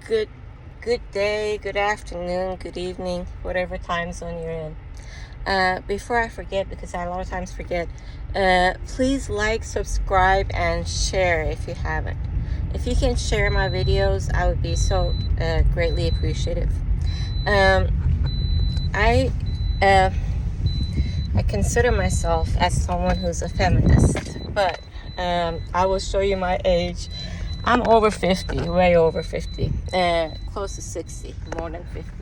Good good day, good afternoon, good evening, whatever time zone you're in. Before I forget, because I a lot of times forget, please like, subscribe, and share if you haven't. If you can share my videos, I would be so greatly appreciative. I consider myself as someone who's a feminist, but I will show you my age. I'm over 50, way over 50, close to 60, more than 50.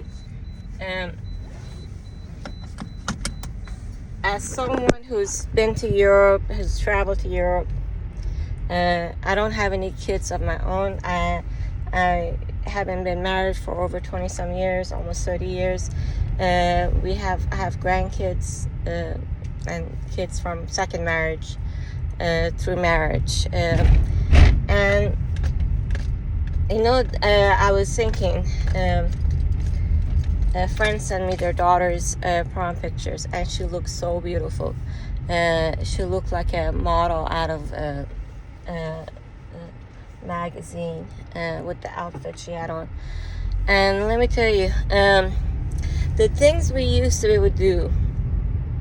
As someone who's been to Europe, has traveled to Europe, I don't have any kids of my own. I haven't been married for over 20 some years, almost 30 years. I have grandkids and kids from second marriage, through marriage. And I was thinking, a friend sent me their daughter's prom pictures, and she looked so beautiful. She looked like a model out of a magazine with the outfit she had on. And let me tell you, the things we used to be able to do,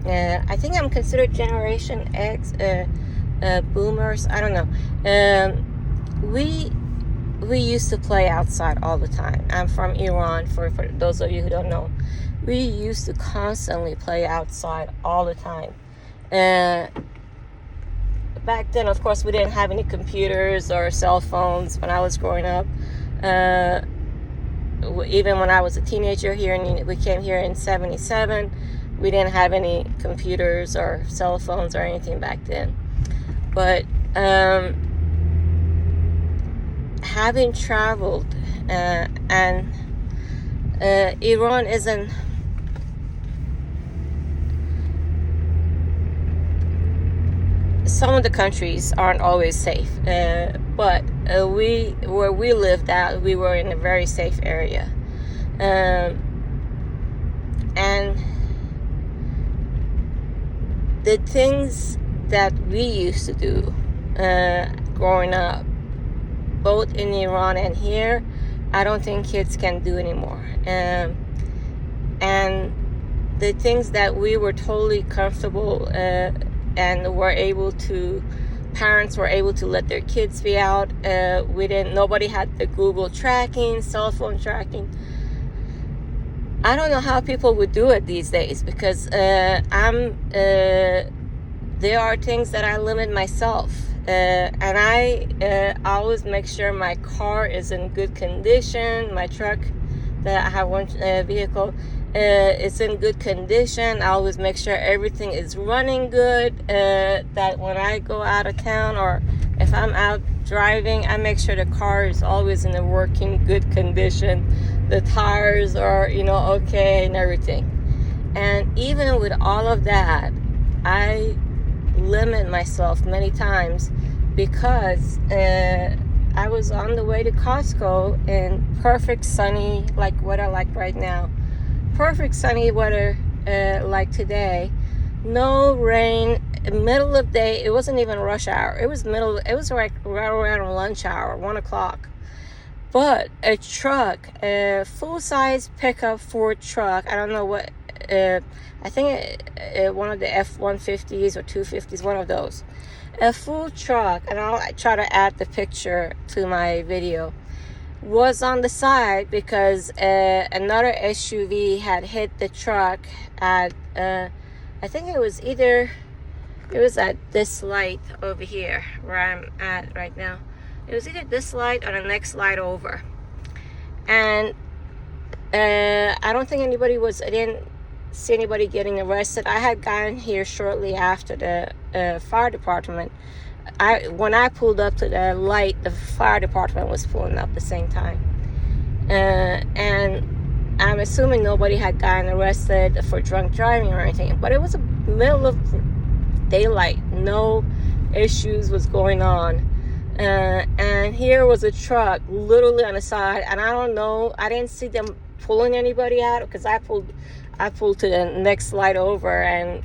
I think I'm considered Generation X, boomers, I don't know. We used to play outside all the time. I'm from Iran, for those of you who don't know. We used to constantly play outside all the time. Back then, of course, we didn't have any computers or cell phones when I was growing up. Even when I was a teenager here, we came here in 77, we didn't have any computers or cell phones or anything back then. But having traveled, and Iran isn't some of the countries aren't always safe, but where we lived at, we were in a very safe area, and the things that we used to do growing up, both in Iran and here, I don't think kids can do anymore. And the things that we were totally comfortable and parents were able to let their kids be out. Nobody had the Google tracking, cell phone tracking. I don't know how people would do it these days, because there are things that I limit myself. And I always make sure my car is in good condition. My truck, that I have one vehicle, it's in good condition. I always make sure everything is running good. That when I go out of town, or if I'm out driving, I make sure the car is always in a working good condition. The tires are, okay, and everything. And even with all of that, I limit myself many times, because I was on the way to Costco in perfect sunny weather, like right now, perfect sunny weather, like today, no rain, middle of day. It wasn't even rush hour, it was right around lunch hour, 1:00. But a truck, a full-size pickup Ford truck, I don't know what, I think one of the F-150s or 250s, one of those. A full truck, and I'll try to add the picture to my video, was on the side because another SUV had hit the truck at, I think it was at this light over here, where I'm at right now. It was either this light or the next light over. And I don't think I didn't see anybody getting arrested. I had gotten here shortly after the fire department. When I pulled up to the light, the fire department was pulling up at the same time. And I'm assuming nobody had gotten arrested for drunk driving or anything. But it was the middle of daylight. No issues was going on. And here was a truck literally on the side. And I don't know, I didn't see them pulling anybody out, because I pulled to the next light over, and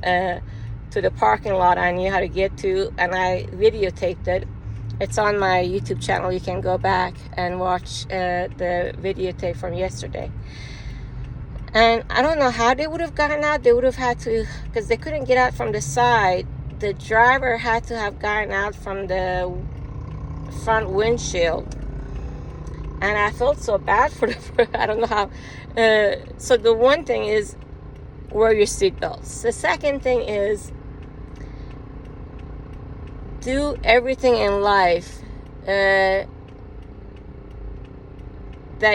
to the parking lot I knew how to get to, and I videotaped it. It's on my YouTube channel. You can go back and watch the videotape from yesterday. And I don't know how they would have gotten out. They would have had to, because they couldn't get out from the side. The driver had to have gotten out from the front windshield. And I felt so bad for them. I don't know how. So the one thing is, wear your seatbelts. The second thing is, do everything in life that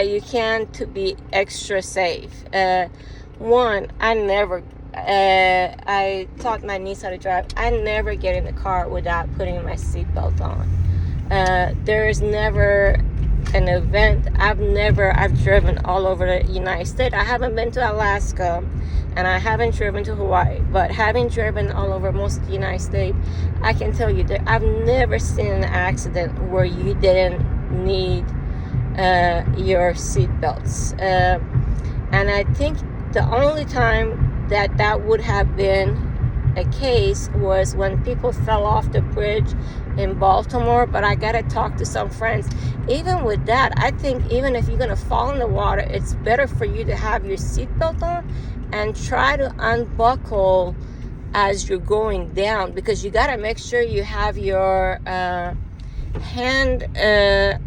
you can to be extra safe. One, I taught my niece how to drive. I never get in the car without putting my seatbelt on. There is never an event. I've driven all over the United States. I haven't been to Alaska, and I haven't driven to Hawaii, but having driven all over most of the United States, I can tell you that I've never seen an accident where you didn't need your seatbelts. And I think the only time that would have been a case was when people fell off the bridge in Baltimore. But I gotta talk to some friends. Even with that, I think even if you're gonna fall in the water, it's better for you to have your seatbelt on and try to unbuckle as you're going down, because you gotta make sure you have your hand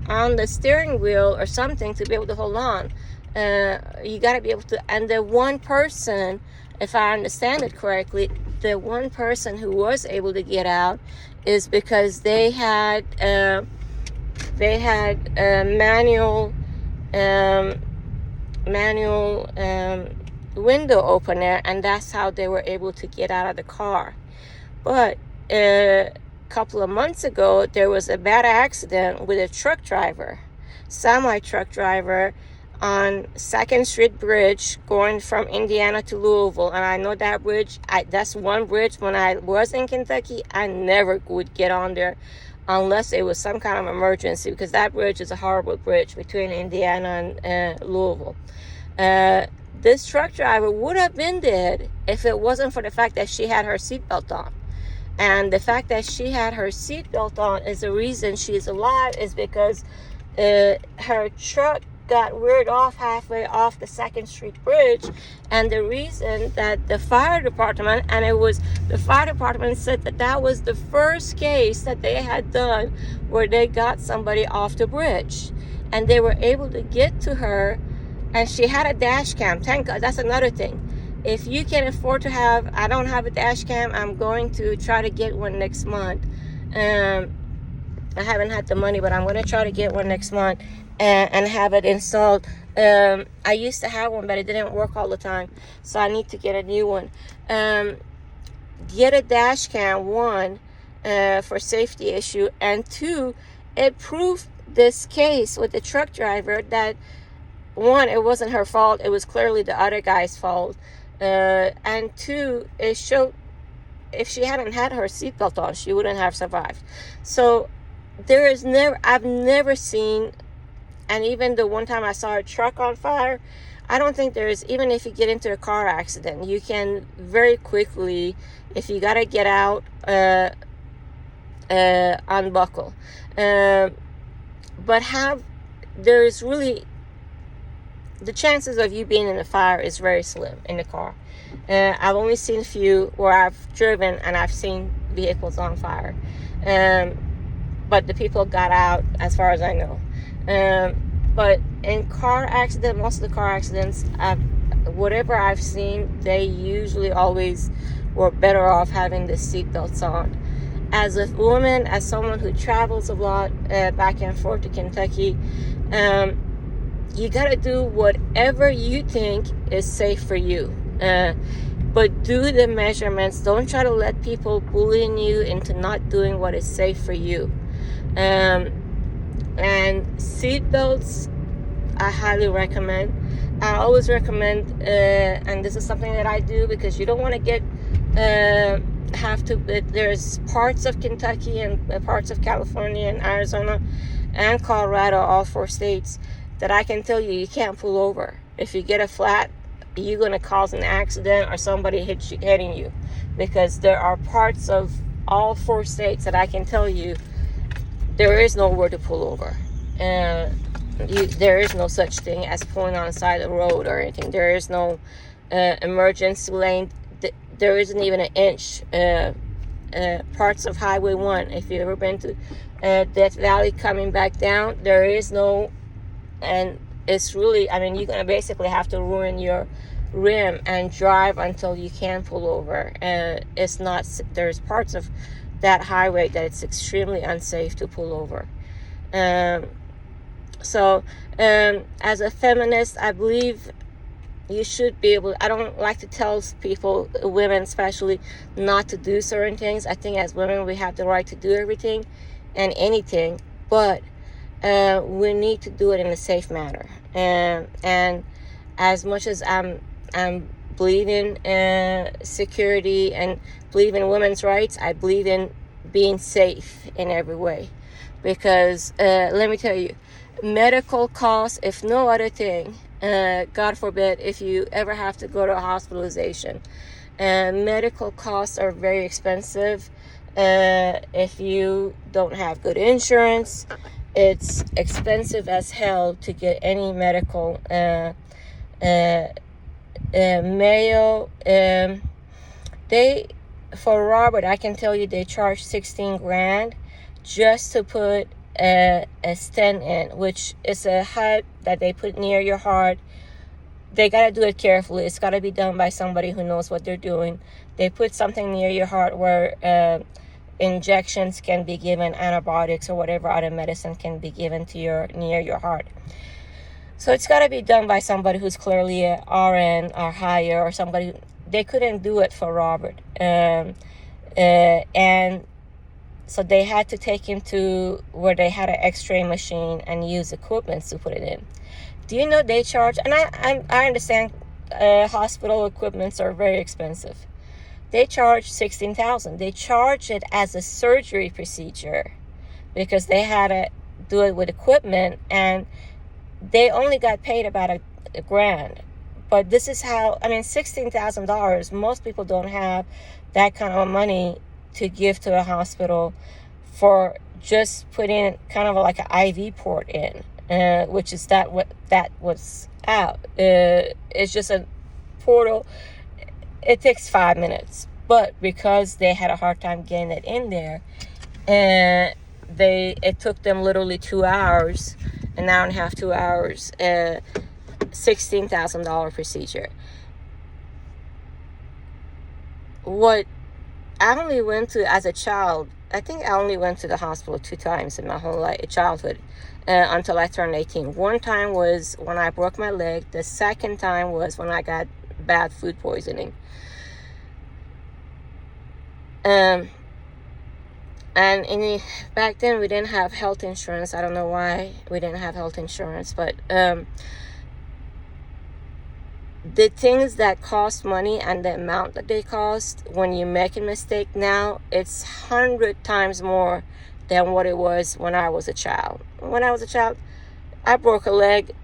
on the steering wheel or something to be able to hold on. You got to be able to. And the one person, if I understand it correctly, the one person who was able to get out is because they had manual window opener, and that's how they were able to get out of the car. But couple of months ago, there was a bad accident with a truck driver, semi-truck driver, on 2nd Street Bridge going from Indiana to Louisville. And I know that bridge, that's one bridge when I was in Kentucky, I never would get on there unless it was some kind of emergency, because that bridge is a horrible bridge between Indiana and Louisville. This truck driver would have been dead if it wasn't for the fact that she had her seatbelt on. And the fact that she had her seatbelt on is the reason she's alive, is because her truck got reared off halfway off the 2nd Street Bridge. And the reason that the fire department, the fire department said that was the first case that they had done where they got somebody off the bridge. And they were able to get to her, and she had a dash cam. Thank God. That's another thing. If you can afford to have, I don't have a dash cam. I'm going to try to get one next month. I haven't had the money, but I'm going to try to get one next month and have it installed. I used to have one, but it didn't work all the time. So I need to get a new one. Get a dash cam, one, for safety issue. And two, it proved this case with the truck driver that, one, it wasn't her fault. It was clearly the other guy's fault. And two, it showed if she hadn't had her seatbelt on, she wouldn't have survived. So I've never seen, and even the one time I saw a truck on fire, I don't think there is, even if you get into a car accident, you can very quickly, if you got to get out, unbuckle. But there's really, the chances of you being in a fire is very slim in the car. I've only seen a few where I've driven and I've seen vehicles on fire. But the people got out, as far as I know. But in car accidents, most of the car accidents, whatever I've seen, they usually always were better off having the seatbelts on. As a woman, as someone who travels a lot back and forth to Kentucky, you gotta do whatever you think is safe for you. But do the measurements. Don't try to let people bullying you into not doing what is safe for you. And seatbelts, I highly recommend. I always recommend, and this is something that I do because you don't want to get there's parts of Kentucky and parts of California and Arizona and Colorado, all 4 states, that I can tell you can't pull over. If you get a flat, you're going to cause an accident or somebody hitting you, because there are parts of all 4 states that I can tell you there is nowhere to pull over. There is no such thing as pulling on the side of the road or anything. There is no emergency lane. There isn't even an inch. Parts of Highway 1, if you've ever been to Death Valley coming back down, there is no, and it's really, I mean, you're going to basically have to ruin your rim and drive until you can pull over. It's not, there's parts of that highway that it's extremely unsafe to pull over. So as a feminist, I believe you should be able, I don't like to tell people, women especially, not to do certain things. I think as women we have the right to do everything and anything, but we need to do it in a safe manner. And as much as I'm believe in security and believe in women's rights, I believe in being safe in every way. Because let me tell you, medical costs, if no other thing, God forbid, if you ever have to go to a hospitalization, medical costs are very expensive. If you don't have good insurance, it's expensive as hell to get any medical. Mayo, for Robert, I can tell you they charge 16 grand just to put a stent in, which is a hut that they put near your heart. They got to do it carefully. It's got to be done by somebody who knows what they're doing. They put something near your heart where injections can be given, antibiotics or whatever other medicine can be given to near your heart. So it's got to be done by somebody who's clearly a RN or higher, or somebody. They couldn't do it for Robert. And so they had to take him to where they had an x-ray machine and use equipment to put it in. Do you know they charge, and I understand hospital equipments are very expensive. They charge $16,000. They charge it as a surgery procedure because they had to do it with equipment, and they only got paid about a grand. But this is how, I mean, $16,000, most people don't have that kind of money to give to a hospital for just putting kind of like an IV port in, which is that was out. It's just a portal. It takes 5 minutes, but because they had a hard time getting it in there, it took them literally 2 hours, an hour and a half, 2 hours, $16,000 procedure. What I only went to as a child, I think I only went to the hospital 2 times in my whole childhood until I turned 18. One time was when I broke my leg. The second time was when I got bad food poisoning. And back then we didn't have health insurance. I don't know why we didn't have health insurance, but the things that cost money and the amount that they cost when you make a mistake now, it's 100 times more than what it was when I was a child. When I was a child, I broke a leg.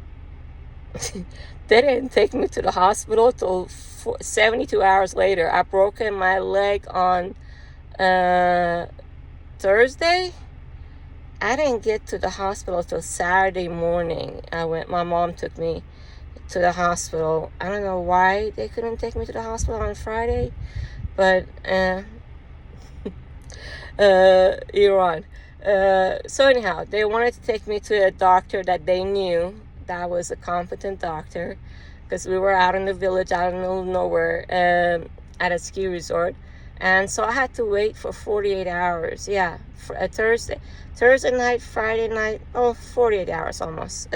They didn't take me to the hospital till 72 hours later. I broke my leg on Thursday. I didn't get to the hospital till Saturday morning. My mom took me to the hospital. I don't know why they couldn't take me to the hospital on Friday, but Iran. So anyhow, they wanted to take me to a doctor that they knew that was a competent doctor, because we were out in the village, out in the middle of nowhere, at a ski resort. And so I had to wait for 48 hours. Yeah, for a Thursday night, Friday night, 48 hours almost.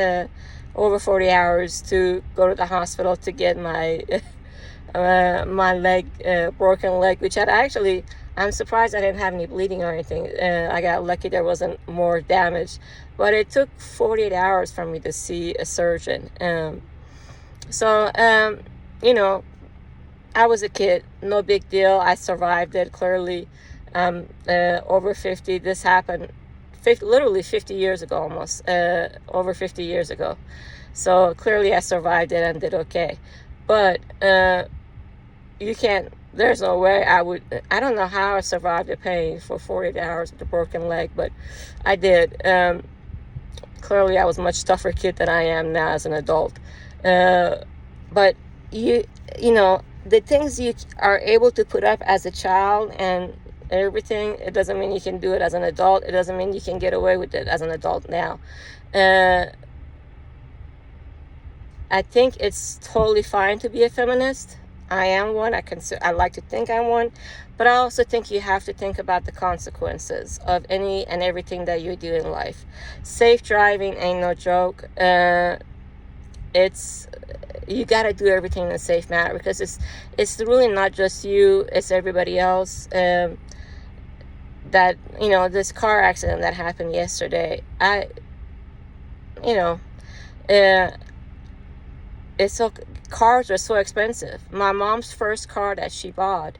Over 40 hours to go to the hospital to get my my leg, broken leg, which I'm surprised I didn't have any bleeding or anything. I got lucky there wasn't more damage. But it took 48 hours for me to see a surgeon. I was a kid, no big deal. I survived it, clearly. Over 50, this happened literally 50 years ago almost, over 50 years ago. So clearly I survived it and did okay. But you can't, there's no way I don't know how I survived the pain for 48 hours with a broken leg, but I did. Clearly I was a much tougher kid than I am now as an adult. But you know, the things you are able to put up as a child and everything, it doesn't mean you can do it as an adult. It doesn't mean you can get away with it as an adult now. I think it's totally fine to be a feminist. I am one. I like to think I'm one, but I also think you have to think about the consequences of any and everything that you do in life. Safe driving ain't no joke. It's you got to do everything in a safe manner, because it's really not just you, it's everybody else. That, you know, this car accident that happened yesterday, you know, it's so, cars are so expensive. My mom's first car that she bought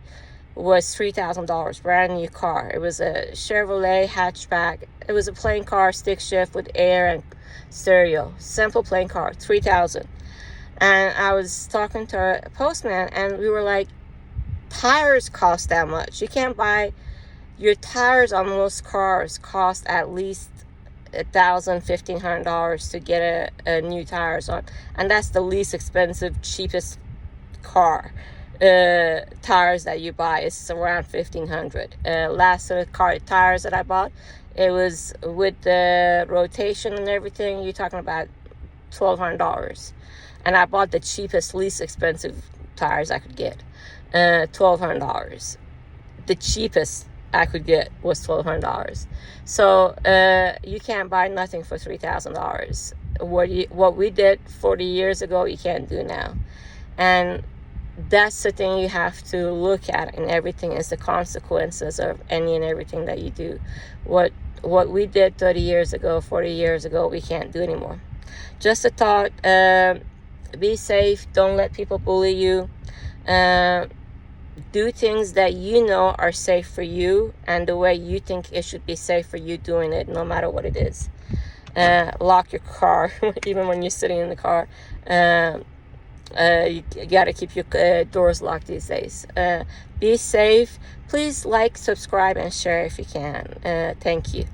was $3,000, brand new car. It was a Chevrolet hatchback. It was a plain car, stick shift with air and stereo, simple plain car, $3,000. And I was talking to our postman, and we were like, tires cost that much. You can't buy, your tires on most cars cost at least $1,000-$1,500 to get a new tires on, and that's the least expensive, cheapest car tires that you buy. Is around $1,500. Last set of car tires that I bought, it was with the rotation and everything, you're talking about $1,200, and I bought the cheapest, least expensive tires I could get. $1,200. The cheapest I could get was $1,200. So you can't buy nothing for $3,000. What we did 40 years ago, you can't do now. And that's the thing you have to look at in everything, is the consequences of any and everything that you do. What we did 30 years ago, 40 years ago, we can't do anymore. Just a thought. Be safe. Don't let people bully you. Do things that you know are safe for you and the way you think it should be safe for you, doing it no matter what it is. Lock your car even when you're sitting in the car. You got to keep your doors locked these days. Be safe. Please like, subscribe, and share if you can. Thank you.